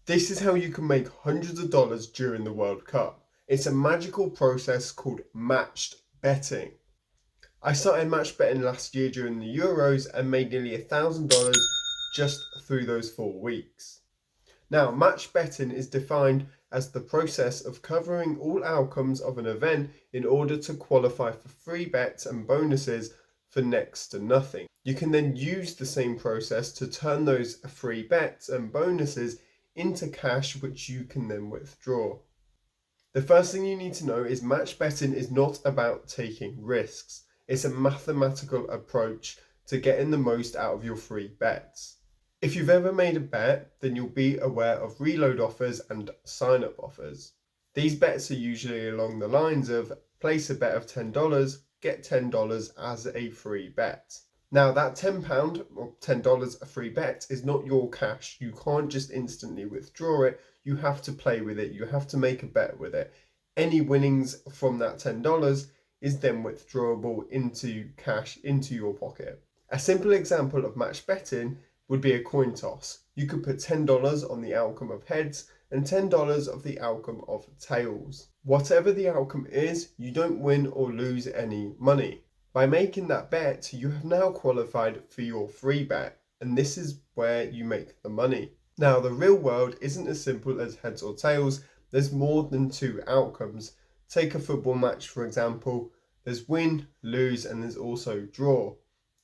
This is how you can make hundreds of dollars during the World Cup. It's a magical process called matched betting. I started match betting last year during the Euros and made nearly $1,000 just through those 4 weeks. Now, match betting is defined as the process of covering all outcomes of an event in order to qualify for free bets and bonuses for next to nothing. You can then use the same process to turn those free bets and bonuses into cash, which you can then withdraw. The first thing you need to know is match betting is not about taking risks. It's a mathematical approach to getting the most out of your free bets. If you've ever made a bet, then you'll be aware of reload offers and sign-up offers. These bets are usually along the lines of place a bet of $10, get $10 as a free bet. Now that £10 or $10 a free bet is not your cash. You can't just instantly withdraw it. You have to play with it. You have to make a bet with it. Any winnings from that $10 is then withdrawable into cash into your pocket. A simple example of match betting would be a coin toss. You could put $10 on the outcome of heads and $10 of the outcome of tails. Whatever the outcome is, you don't win or lose any money. By making that bet, you have now qualified for your free bet, and this is where you make the money. Now, the real world isn't as simple as heads or tails. There's more than two outcomes. Take a football match, for example. There's win, lose, and there's also draw.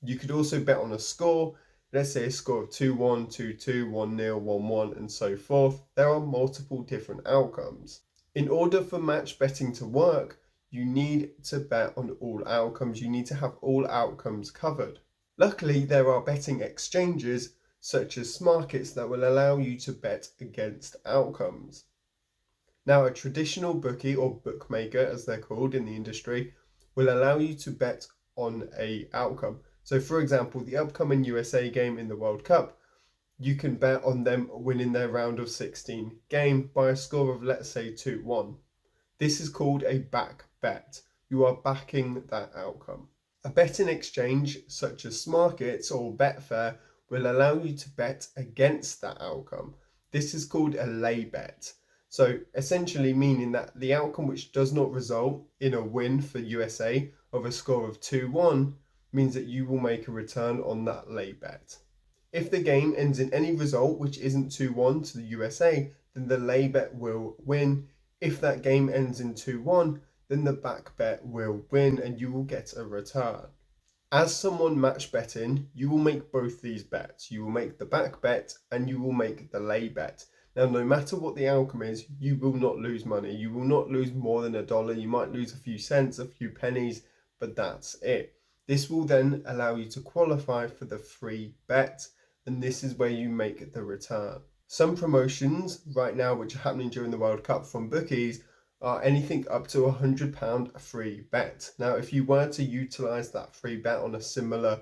You could also bet on a score. Let's say a score of 2-1, 2-2, 1-0, 1-1, and so forth. There are multiple different outcomes. In order for match betting to work, you need to bet on all outcomes. You need to have all outcomes covered. Luckily, there are betting exchanges such as markets that will allow you to bet against outcomes. Now, a traditional bookie or bookmaker, as they're called in the industry, will allow you to bet on an outcome. So for example, the upcoming USA game in the World Cup, you can bet on them winning their round of 16 game by a score of, let's say, 2-1. This is called a back bet. You are backing that outcome. A betting exchange such as Smarkets or Betfair will allow you to bet against that outcome. This is called a lay bet. So essentially meaning that the outcome which does not result in a win for USA of a score of 2-1 means that you will make a return on that lay bet. If the game ends in any result which isn't 2-1 to the USA, then the lay bet will win. If that game ends in 2-1, then the back bet will win and you will get a return. As someone match betting, you will make both these bets. You will make the back bet and you will make the lay bet. Now, no matter what the outcome is, you will not lose money. You will not lose more than $1. You might lose a few cents, a few pennies, but that's it. This will then allow you to qualify for the free bet, and this is where you make the return. Some promotions right now which are happening during the World Cup from bookies are anything up to £100 free bet. Now, if you were to utilize that free bet on a similar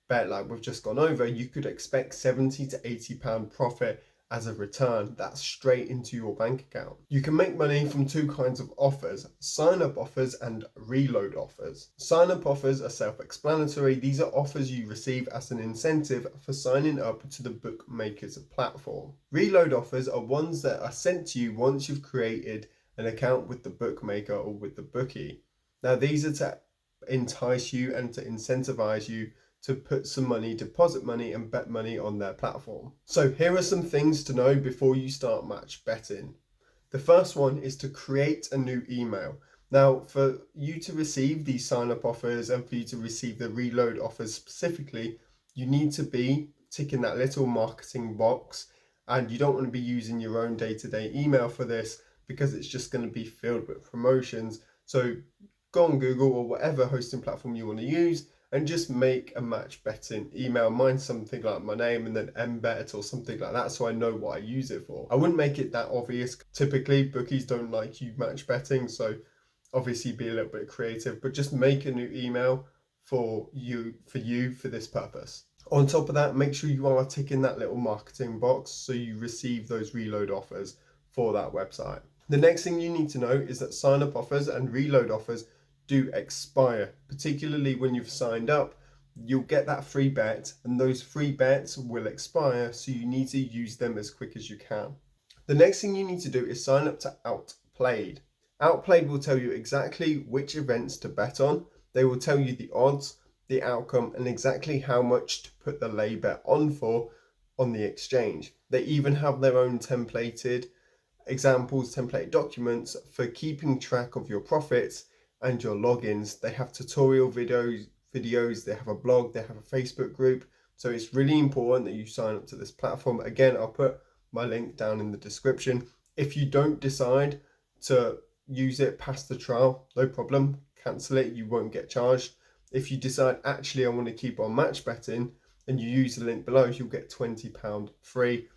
bet like we've just gone over, you could expect £70 to £80 profit as a return. That's straight into your bank account. You can make money from two kinds of offers: sign-up offers and reload offers. Sign-up offers are self-explanatory. These are offers you receive as an incentive for signing up to the bookmaker's platform. Reload offers are ones that are sent to you once you've created an account with the bookmaker or with the bookie. Now, these are to entice you and to incentivize you to put some money, deposit money and bet money on their platform. So here are some things to know before you start match betting. The first one is to create a new email. Now, for you to receive these sign-up offers and for you to receive the reload offers specifically, you need to be ticking that little marketing box, and you don't want to be using your own day-to-day email for this because it's just going to be filled with promotions. So go on Google or whatever hosting platform you want to use and just make a match betting email. Mine's something like my name and then mbet or something like that, so I know what I use it for. I wouldn't make it that obvious. Typically, bookies don't like you match betting, so obviously be a little bit creative, but just make a new email for this purpose. On top of that, make sure you are ticking that little marketing box so you receive those reload offers for that website. The next thing you need to know is that sign-up offers and reload offers do expire, particularly when you've signed up. You'll get that free bet and those free bets will expire, so you need to use them as quick as you can. The next thing you need to do is sign up to Outplayed. Outplayed will tell you exactly which events to bet on. They will tell you the odds, the outcome, and exactly how much to put the lay bet on for on the exchange. They even have their own templated documents for keeping track of your profits and your logins. They have tutorial videos, they have a blog, they have a Facebook group. So it's really important that you sign up to this platform. Again, I'll put my link down in the description. If you don't decide to use it past the trial, no problem, cancel it, you won't get charged. If you decide actually I want to keep on match betting and you use the link below, you'll get £20 free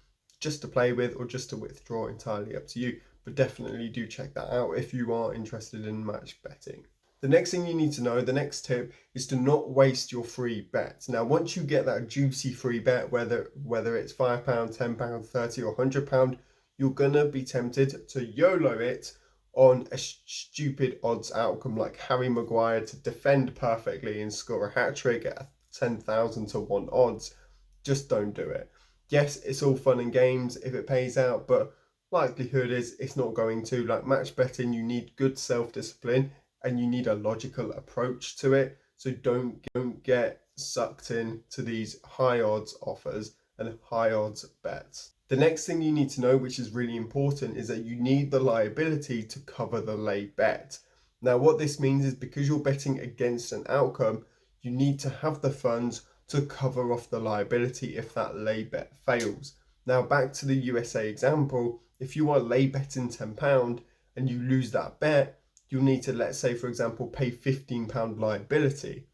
just to play with or just to withdraw, entirely up to you. But definitely do check that out if you are interested in match betting. The next thing you need to know, the next tip, is to not waste your free bets. Now, once you get that juicy free bet, whether it's £5, £10, £30 or £100, you're gonna be tempted to YOLO it on a stupid odds outcome like Harry Maguire to defend perfectly and score a hat-trick at 10,000 to 1 odds. Just don't do it. Yes, it's all fun and games if it pays out, but likelihood is it's not going to. Like match betting, you need good self-discipline and you need a logical approach to it. So don't get sucked in to these high odds offers and high odds bets. The next thing you need to know, which is really important, is that you need the liability to cover the lay bet. Now, what this means is because you're betting against an outcome, you need to have the funds to cover off the liability if that lay bet fails. Now, back to the USA example, if you are lay betting £10 and you lose that bet, you'll need to, let's say, for example, pay £15 liability.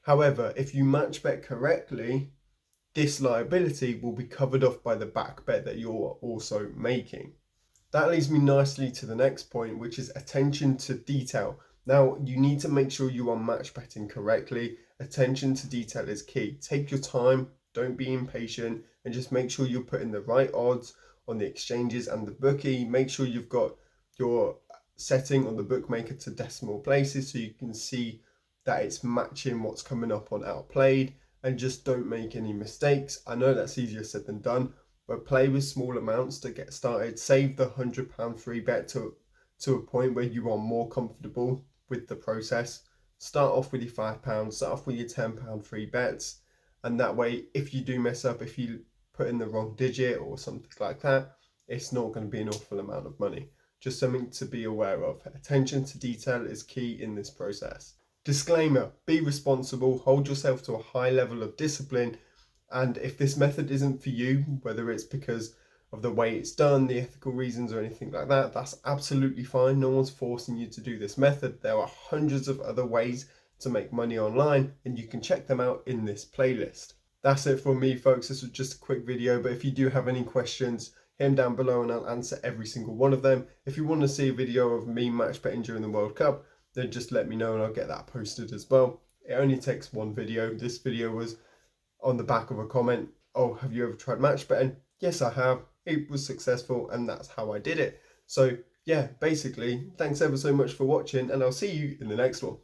However, if you match bet correctly, this liability will be covered off by the back bet that you're also making. That leads me nicely to the next point, which is attention to detail. Now, you need to make sure you are match betting correctly. Attention to detail is key. Take your time, don't be impatient, and just make sure you're putting the right odds on the exchanges and the bookie. Make sure you've got your setting on the bookmaker to decimal places so you can see that it's matching what's coming up on Outplayed, and just don't make any mistakes. I know that's easier said than done, but play with small amounts to get started. Save the £100 free bet to a point where you are more comfortable with the process. Start off with your £5, start off with your £10 free bets, and that way if you do mess up, if you put in the wrong digit or something like that, it's not going to be an awful amount of money. Just something to be aware of. Attention to detail is key in this process. Disclaimer, be responsible, hold yourself to a high level of discipline, and if this method isn't for you, whether it's because of the way it's done, the ethical reasons or anything like that, that's absolutely fine. No one's forcing you to do this method. There are hundreds of other ways to make money online and you can check them out in this playlist. That's it for me, folks. This was just a quick video, but if you do have any questions, hit them down below and I'll answer every single one of them. If you want to see a video of me match betting during the World Cup, then just let me know and I'll get that posted as well. It only takes one video. This video was on the back of a comment. Oh, have you ever tried match betting? Yes, I have. It was successful and that's how I did it. So yeah, basically, thanks ever so much for watching and I'll see you in the next one.